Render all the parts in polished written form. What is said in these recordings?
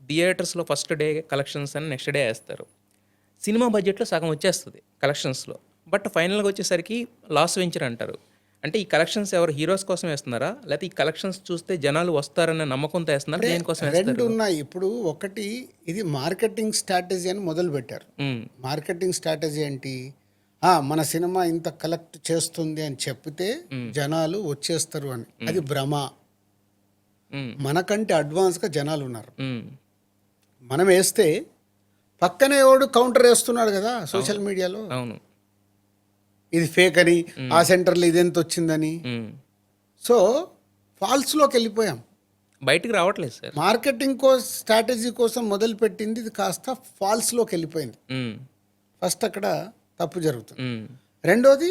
థియేటర్స్‌లో first day collections అని next day ఏస్తారు. సినిమా బడ్జెట్‌లో సగం వచ్చేస్తది కలెక్షన్స్‌లో. బట్ ఫైనల్‌గా వచ్చేసరికి లాస్ వెంచర్ అంటారు. అంటే ఈ కలెక్షన్స్ ఎవరు హీరోస్ కోసం ఏస్తున్నారా? లేతే ఈ కలెక్షన్స్ చూస్తే జనాలు వస్తారన్న నమ్మకంతో ఏస్తున్నారా? అంటే దేనికోసం 2 ఏస్తారు? ఉన్నాయి. ఇప్పుడు ఒకటి ఇది మార్కెటింగ్ స్ట్రాటజీ అని మొదలుపెట్టారు. హ్మ్. మార్కెటింగ్ స్ట్రాటజీ ఏంటి? మన సినిమా ఇంత కలెక్ట్ చేస్తుంది అని చెప్తే జనాలు వచ్చేస్తారు అని. అది భ్రమ. హ్మ్. మనకంటే అడ్వాన్స్‌గా జనాలు ఉన్నారు. హ్మ్. మనం వేస్తే పక్కనే ఎవడు కౌంటర్ వేస్తున్నాడు కదా సోషల్ మీడియాలో. అవును. ఇది ఫేక్ అని, ఆ సెంటర్లో ఇదెంత వచ్చిందని. హ్మ్. సో ఫాల్స్‌లోకి వెళ్ళిపోయాం. బయటికి రావట్లేదు సార్. మార్కెటింగ్ స్ట్రాటజీ కోసం మొదలుపెట్టింది ఇది కాస్త ఫాల్స్‌లోకి వెళ్ళిపోయింది. హ్మ్. ఫస్ట్ అక్కడ తప్పు జరుగుతుంది. హ్మ్. రెండోది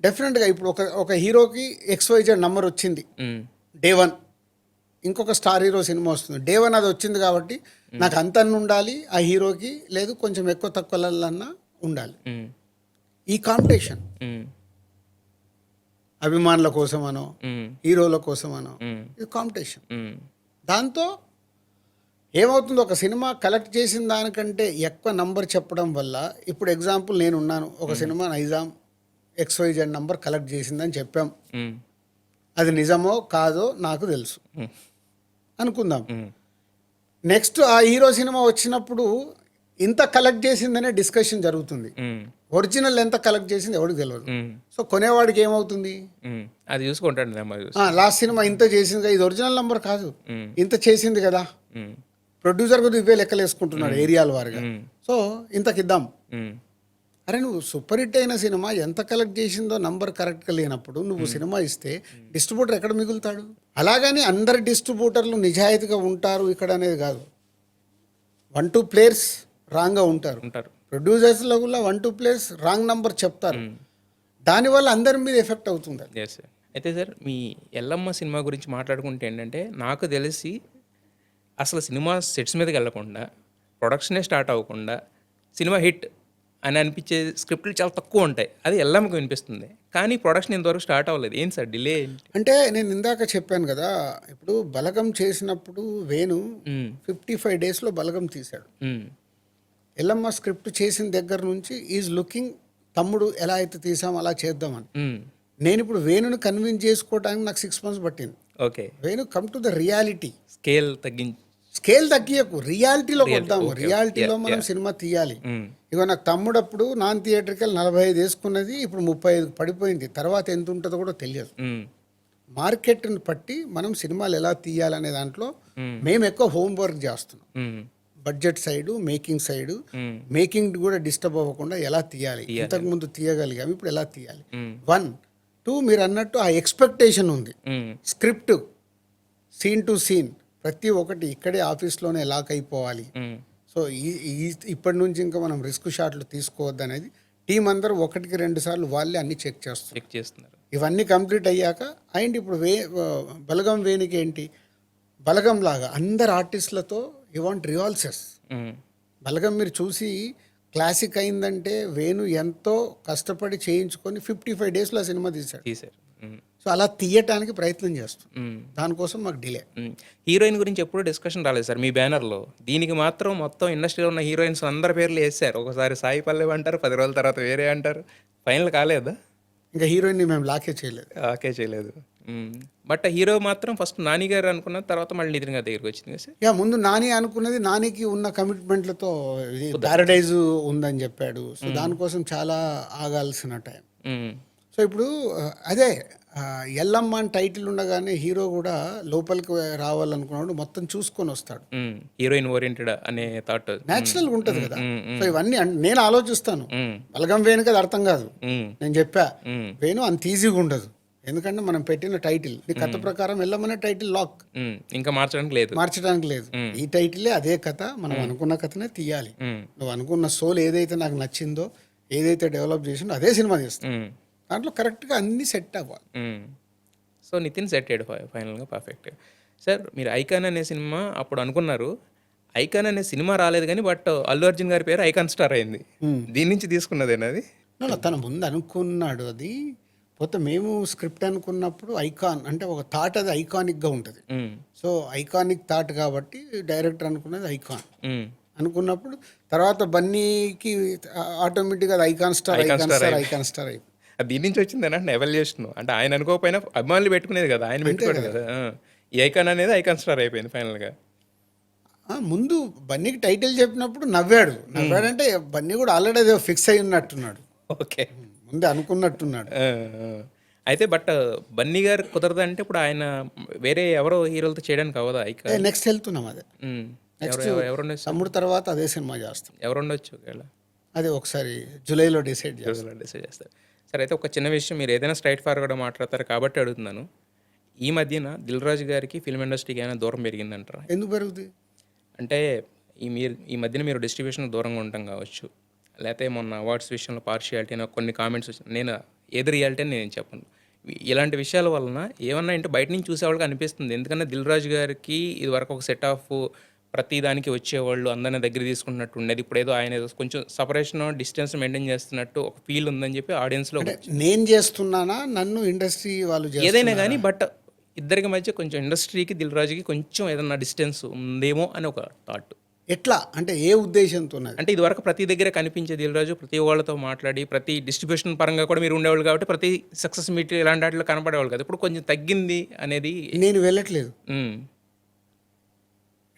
డెఫినెట్గా ఇప్పుడు ఒక హీరోకి XYZ నంబర్ వచ్చింది హ్మ్. డే 1, ఇంకొక స్టార్ హీరో సినిమా వస్తుంది డే 1, అది వచ్చింది కాబట్టి నాకు అంత ఉండాలి ఆ హీరోకి, లేదు కొంచెం ఎక్కువ తక్కువలన్నా ఉండాలి. హ్మ్. ఈ కాంపిటీషన్ హ్మ్. అభిమానుల కోసమనో హ్మ్. హీరోల కోసమనో హ్మ్. ఇది కాంపిటీషన్. హ్మ్. దాంతో ఏమవుతుంది, ఒక సినిమా కలెక్ట్ చేసిన దానికంటే ఎక్కువ నంబర్ చెప్పడం వల్ల, ఇప్పుడు ఎగ్జాంపుల్ నేను ఉన్నాను, ఒక cinema Nizam XYZ number collect చేసిందని చెప్పాం. హ్మ్. అది నిజమో కాదో నాకు తెలుసు హ్మ్. అనుకుందాం. హ్మ్. నెక్స్ట్ ఆ హీరో సినిమా వచ్చినప్పుడు ఇంత కలెక్ట్ చేసిందనే డిస్కషన్ జరుగుతుంది. హ్మ్. ఒరిజినల్ ఎంత కలెక్ట్ చేసింది ఎవరికి తెలియదు. హ్మ్. సో కొనేవాడికి ఏమవుతుంది, హ్మ్. అది చూసుకుంటాడు నెంబర్ చూసి. లాస్ట్ సినిమా ఇంత చేసింది కదా, ఇది ఒరిజినల్ నంబర్ కాదు, హ్మ్. ఇంత చేసింది కదా. హ్మ్. ప్రొడ్యూసర్ కూడా ఇవే లెక్కలు వేసుకుంటున్నాడు ఏరియాల వారిగా. హ్మ్. సో ఇంతకిద్దాం. హ్మ్. అరే నువ్వు సూపర్ హిట్ అయిన సినిమా ఎంత కలెక్ట్ చేసిందో నంబర్ కరెక్ట్గా లేనప్పుడు నువ్వు సినిమా ఇస్తే డిస్ట్రిబ్యూటర్ ఎక్కడ మిగులుతాడు? అలాగని అందరు డిస్ట్రిబ్యూటర్లు నిజాయితీగా ఉంటారు ఇక్కడ అనేది కాదు. 1-2 ప్లేయర్స్ రాంగ్గా ఉంటారు. ఉంటారు. ప్రొడ్యూసర్స్లో కూడా 1-2 ప్లేయర్స్ రాంగ్ నంబర్ చెప్తారు. దానివల్ల అందరి మీద ఎఫెక్ట్ అవుతుంది అది. Yes sir. అయితే సార్ మీ ఎల్లమ్మ సినిమా గురించి మాట్లాడుకుంటే ఏంటంటే నాకు తెలిసి అసలు సినిమా సెట్స్ మీదకి వెళ్ళకుండా ప్రొడక్షనే స్టార్ట్ అవ్వకుండా సినిమా హిట్ అని అనిపించే స్క్రిప్ట్లు చాలా తక్కువ ఉంటాయి. అది ఎల్లమ్మకి వినిపిస్తుంది. కానీ ప్రొడక్షన్ ఇంతవరకు స్టార్ట్ అవ్వలేదు. ఏంటి సార్ డిలే ఏంటి? అంటే నేను ఇందాక చెప్పాను కదా, ఇప్పుడు బలగం చేసినప్పుడు వేణు 55 డేస్లో బలగం తీశాడు. మ్మ్. ఎల్లమ్మ స్క్రిప్ట్ చేసిన దగ్గర నుంచి ఈజ్ లుకింగ్ తమ్ముడు ఎలా అయితే తీసామో అలా చేద్దామని. మ్మ్. నేను ఇప్పుడు వేణుని కన్విన్స్ చేసుకోవడానికి నాకు 6 months పట్టింది. Okay. Venu come to the reality. Scale తగ్గించి స్కేల్ తగ్గియకు, రియాలిటీలోకి Reality, వద్దాము. okay, రియాలిటీలో yeah, మనం yeah. సినిమా తీయాలి. మ్మ్. ఇగో నాకు తమ్ముడప్పుడు నాన్ థియేటర్కి 45 వేసుకున్నది, ఇప్పుడు 35 పడిపోయింది. తర్వాత ఎంత ఉంటుందో కూడా తెలియదు. మ్మ్. మార్కెట్ని బట్టి మనం సినిమాలు ఎలా తీయాలనే దాంట్లో మేము ఎక్కువ హోంవర్క్ చేస్తున్నాం. మ్మ్. బడ్జెట్ సైడు, మేకింగ్ సైడు, మ్మ్. మేకింగ్ కూడా డిస్టర్బ్ అవ్వకుండా ఎలా తీయాలి, ఇంతకుముందు తీయగలిగాము ఇప్పుడు ఎలా తీయాలి. 1, 2 మీరు అన్నట్టు ఆ ఎక్స్పెక్టేషన్ ఉంది. మ్మ్. స్క్రిప్ట్ సీన్ టు సీన్ ప్రతి ఒక్కటి ఇక్కడే ఆఫీస్లోనే లాక్ అయిపోవాలి. మ్మ్. సో ఇప్పటి నుంచి ఇంకా మనం రిస్క్ షాట్లు తీసుకోవద్దు అనేది టీం అందరూ 1-2 సార్లు వాళ్ళే అన్ని చెక్ చేస్తారు. చెక్ చేస్తున్నారు. ఇవన్నీ కంప్లీట్ అయ్యాక అండ్ ఇప్పుడు బలగం వేణికి ఏంటి, బలగం లాగా అందరు ఆర్టిస్టులతో యూ వాంట్ రివాల్సెస్. మ్మ్. బలగం మీరు చూసి క్లాసిక్ అయిందంటే వేణు ఎంతో కష్టపడి చేయించుకొని 55 డేస్లో ఆ సినిమా తీశాడు. తీశారు. మ్మ్. సో అలా తీయటానికి ప్రయత్నం చేస్తాం. మ్మ్. దానికోసం మాకు డిలే. హీరోయిన్ గురించి ఎప్పుడూ డిస్కషన్ రాలేదు సార్ మీ బ్యానర్లో. దీనికి మాత్రం మొత్తం ఇండస్ట్రీలో ఉన్న హీరోయిన్స్ అందరి పేర్లు వేసారు. ఒకసారి సాయి పల్లవి అంటారు, 10 రోజుల తర్వాత వేరే అంటారు. ఫైనల్ కాలేదా? ఇంకా హీరోయిన్ని మేము లాకే చేయలేదు. ఓకే చేయలేదు. బట్ హీరో మాత్రం ఫస్ట్ నాని గారు అనుకున్న తర్వాత మళ్ళీ నితిన్ గారి దగ్గరికి వచ్చింది కదా సార్. ముందు నాని అనుకున్నది, నానికి ఉన్న కమిట్మెంట్లతో ఇది ప్యారడైజ్ ఉందని చెప్పాడు. సో దానికోసం చాలా ఆగాల్సిన టైం. మ్మ్. సో ఇప్పుడు అదే ఎల్లమ్మ అని టైటిల్ ఉండగానే హీరో కూడా లోపలికి రావాలనుకున్నాడు, మొత్తం చూసుకొని వస్తాడు. హీరోయిన్ ఓరియంటెడ్ అనే థాట్ న్యాచురల్గా ఉంటుంది కదా. సో ఇవన్నీ నేను ఆలోచిస్తాను. బలగం వేణుకి అది అర్థం కాదు. నేను చెప్పా వేణు అంత ఈజీగా ఉండదు, ఎందుకంటే మనం పెట్టిన టైటిల్ నీ కథ ప్రకారం ఎల్లమ్మనే టైటిల్ లాక్, ఇంకా మార్చడానికి లేదు. ఈ టైటిలే అదే కథ, మనం అనుకున్న కథనే తీయాలి. నువ్వు అనుకున్న సోల్ ఏదైతే నాకు నచ్చిందో, ఏదైతే డెవలప్ చేసిందో అదే సినిమా తీస్తాను. దాంట్లో కరెక్ట్గా అన్నీ సెట్ అవ్వాలి. సో నితిన్ సెట్ అయ్యాడు ఫైనల్గా పర్ఫెక్ట్. సార్ మీరు ఐకాన్ అనే సినిమా అప్పుడు అనుకున్నారు, ఐకాన్ అనే సినిమా రాలేదు కానీ బట్ అల్లు అర్జున్ గారి పేరు ఐకాన్ స్టార్ అయింది. దీని నుంచి తీసుకున్నదేనా అది? తన ముందు అనుకున్నాడు, అది పోతే మేము స్క్రిప్ట్ అనుకున్నప్పుడు ఐకాన్ అంటే ఒక థాట్ అది ఐకానిక్గా ఉంటుంది. సో ఐకానిక్ థాట్ కాబట్టి డైరెక్టర్ అనుకున్నది ఐకాన్ అనుకున్నప్పుడు తర్వాత బన్నీకి ఆటోమేటిక్గా అది ఐకాన్ స్టార్ అయిపోయింది. అది దీని నుంచి వచ్చింది అంటే ఎవల్యూషన్ అంటే ఆయన అనుకోకపోయినా అభిమానులు పెట్టుకునేది కదా, ఆయన పెట్టుకోడు కదా. ఈ ఐకాన్ అనేది ఐకాన్ స్టార్ అయిపోయింది ఫైనల్గా. ముందు బన్నీకి టైటిల్ చెప్పినప్పుడు నవ్వాడంటే బన్నీ కూడా ఆల్రెడీ అదే ఫిక్స్ అయి ఉన్నట్టున్నాడు. ఓకే, ముందే అనుకున్నట్టున్నాడు. అయితే బట్ బన్నీ గారు కుదరదు అంటే ఇప్పుడు ఆయన వేరే ఎవరో హీరోలతో చేయడానికి అవ్వదా ఐకాన్? నెక్స్ట్ వెళ్తున్నాం అదే. ఎవరుండొచ్చు తమ్ముడు తర్వాత అదే సినిమా చేస్తాం. ఎవరుండొచ్చు ఒకవేళ? అదే ఒకసారి జూలైలో డిసైడ్ చేస్తారు. సరే, అయితే ఒక చిన్న విషయం, మీరు ఏదైనా స్ట్రైట్ ఫార్వర్డ్గా మాట్లాడతారు కాబట్టి అడుగుతున్నాను. ఈ మధ్యన దిల్ రాజు గారికి ఫిల్మ్ ఇండస్ట్రీకి ఏమైనా దూరం పెరిగిందంటారా? ఎందుకు పెరుగుతుంది అంటే ఈ మధ్యన మీరు డిస్ట్రిబ్యూషన్ దూరంగా ఉండటం కావచ్చు, లేకపోతే మొన్న అవార్డ్స్ విషయంలో పార్షియాలిటీ అని కొన్ని కామెంట్స్ వచ్చి, నేను ఏది రియాలిటీ అని నేను చెప్పను. ఇలాంటి విషయాల వలన ఏమన్నా అంటే బయట నుంచి చూసేవాళ్ళకి అనిపిస్తుంది. ఎందుకంటే దిల్ రాజు గారికి ఇది వరకు ఒక సెట్ ఆఫ్ ప్రతి దానికి వచ్చేవాళ్ళు అందరిని దగ్గర తీసుకున్నట్టు ఉండేది. ఇప్పుడు ఏదో ఆయన ఏదో కొంచెం సపరేషన్ డిస్టెన్స్ మెయింటైన్ చేస్తున్నట్టు ఒక ఫీల్ ఉందని చెప్పి ఆడియన్స్లో. నేను చేస్తున్నానా నన్ను ఇండస్ట్రీ వాళ్ళు ఏదైనా కానీ, బట్ ఇద్దరికి మధ్య కొంచెం ఇండస్ట్రీకి దిల్ రాజుకి కొంచెం ఏదన్నా డిస్టెన్స్ ఉందేమో అని ఒక థాట్. ఎట్లా అంటే ఏ ఉద్దేశంతో? అంటే ఇది వరకు ప్రతి దగ్గర కనిపించే దిల్ రాజు ప్రతి వాళ్ళతో మాట్లాడి ప్రతి డిస్ట్రిబ్యూషన్ పరంగా కూడా మీరు ఉండేవాళ్ళు కాబట్టి ప్రతి సక్సెస్ మీట్ ఇలాంటి వాటిలో కనపడేవాళ్ళు కదా. ఇప్పుడు కొంచెం తగ్గింది అనేది. నేను వెళ్ళట్లేదు.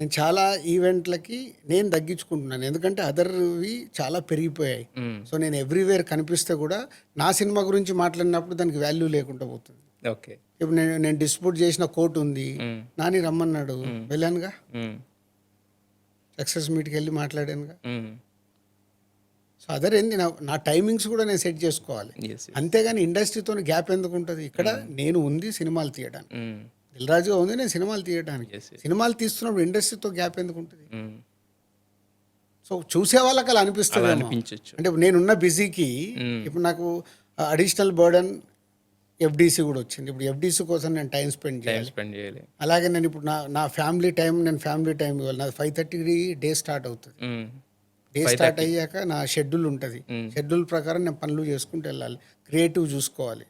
నేను చాలా ఈవెంట్లకి నేను తగ్గించుకుంటున్నాను, ఎందుకంటే అదర్వి చాలా పెరిగిపోయాయి. సో నేను ఎవ్రీవేర్ కనిపిస్తే కూడా నా సినిమా గురించి మాట్లాడినప్పుడు దానికి వాల్యూ లేకుండా పోతుంది. ఓకే, ఇప్పుడు నేను డిస్ప్యూట్ చేసిన కోర్టు ఉంది, నాని రమ్మన్నాడు, వెళ్ళానుగా. సక్సెస్ మీట్కి వెళ్ళి మాట్లాడానుగా. సో అదర్ ఏంది, నా టైమింగ్స్ కూడా నేను సెట్ చేసుకోవాలి. అంతేగాని ఇండస్ట్రీతో గ్యాప్ ఎందుకు ఉంటుంది? ఇక్కడ నేను ఉంది సినిమాలు తీయడానికి, దిల్రాజుగా ఉంది నేను సినిమాలు తీయడానికి. సినిమాలు తీస్తున్నప్పుడు ఇండస్ట్రీతో గ్యాప్ ఎందుకు ఉంటుంది? సో చూసే వాళ్ళకి అలా అనిపిస్తుంది. అంటే నేనున్న బిజీకి ఇప్పుడు నాకు అడిషనల్ బర్డన్ ఎఫ్డీసీ కూడా వచ్చింది. ఇప్పుడు ఎఫ్డీసీ కోసం నేను టైం స్పెండ్ చేయాలి. అలాగే నేను ఇప్పుడు నా ఫ్యామిలీ టైం ఇవ్వాలి. నాది 5:30 డే స్టార్ట్ అవుతుంది. డే స్టార్ట్ అయ్యాక నా షెడ్యూల్ ఉంటుంది. షెడ్యూల్ ప్రకారం నేను పనులు చేసుకుంటూ వెళ్ళాలి. క్రియేటివ్ చూసుకోవాలి,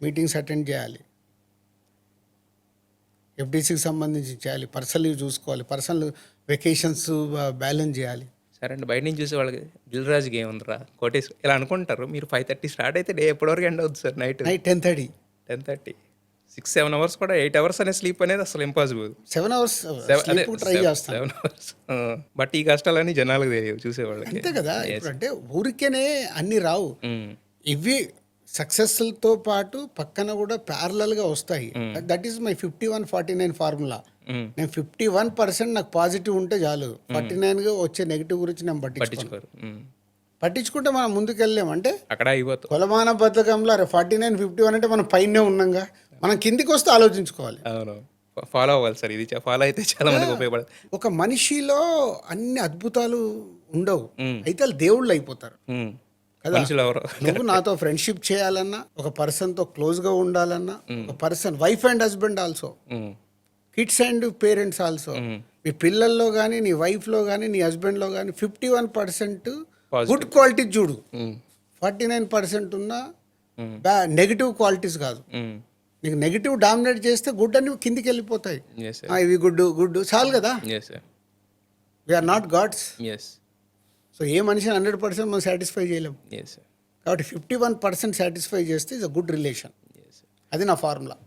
మీటింగ్స్ అటెండ్ చేయాలి, ఎఫ్డీసీకి సంబంధించి చేయాలి, పర్సనల్ లీవ్ చూసుకోవాలి, పర్సనల్ వెకేషన్స్ బ్యాలెన్స్ చేయాలి. సరే అండి, బయట నుంచి చూసే వాళ్ళకి దిల్ రాజుకి ఏముందిరా కోటేశ్వర ఇలా అనుకుంటారు. మీరు 5:30 స్టార్ట్ అయితే డే ఎప్పటివరకు ఎండ్ అవుతుంది సార్? నైట్ 10:30 6-7 అవర్స్ కూడా 8 అవర్స్ అనే స్లీప్ అనేది అసలు ఇంపాసిబుల్. 7 అవర్స్ ట్రై చేస్తాను. 7 అవర్స్. బట్ ఈ కష్టాలని జనాలకు తెలియవు, చూసేవాళ్ళకి. అంతే కదా. అంటే ఊరికేనే అన్ని రావు. ఇవి సక్సెస్తో పాటు పక్కన కూడా ప్యారలల్గా వస్తాయి. That is my 51-49 formula. నేను 51% నాకు పాజిటివ్ ఉంటే చాలు. 49గా వచ్చే నెగిటివ్ గురించి నేను పట్టించుకుంటే మనం ముందుకు వెళ్ళాం అంటే అక్కడ అయిపోతుంది. కొలమాన బద్ధకంలో 49-51 అంటే మనం పైనే ఉన్నాగా, మనం కిందికి వస్తే ఆలోచించుకోవాలి. అవును, ఫాలో అవ్వాలి సార్. ఇది ఫాలో అయితే చాలా మందికి ఉపయోగపడుతుంది. ఒక మనిషిలో అన్ని అద్భుతాలు ఉండవు, అయితే వాళ్ళు దేవుళ్ళు అయిపోతారు కదా. నువ్వు నాతో ఫ్రెండ్షిప్ చేయాలన్నా, ఒక పర్సన్తో క్లోజ్గా ఉండాలన్నా, ఒక person wife and husband also, kids and parents also, నీ పిల్లల్లో కానీ నీ వైఫ్లో కానీ నీ హస్బెండ్లో కానీ 51% గుడ్ క్వాలిటీస్ చూడు. 49% ఉన్న నెగిటివ్ క్వాలిటీస్ కాదు. నీకు నెగిటివ్ డామినేట్ చేస్తే గుడ్ అని కిందికి వెళ్ళిపోతాయి. ఇవి గుడ్ చాలు కదా. We are not gods. సో ఏ మనిషిని 100% మనం సాటిస్ఫై చేయలేం. కాబట్టి 51% సాటిస్ఫై చేస్తే ఇట్స్ అ గుడ్ రిలేషన్. అది నా ఫార్ములా.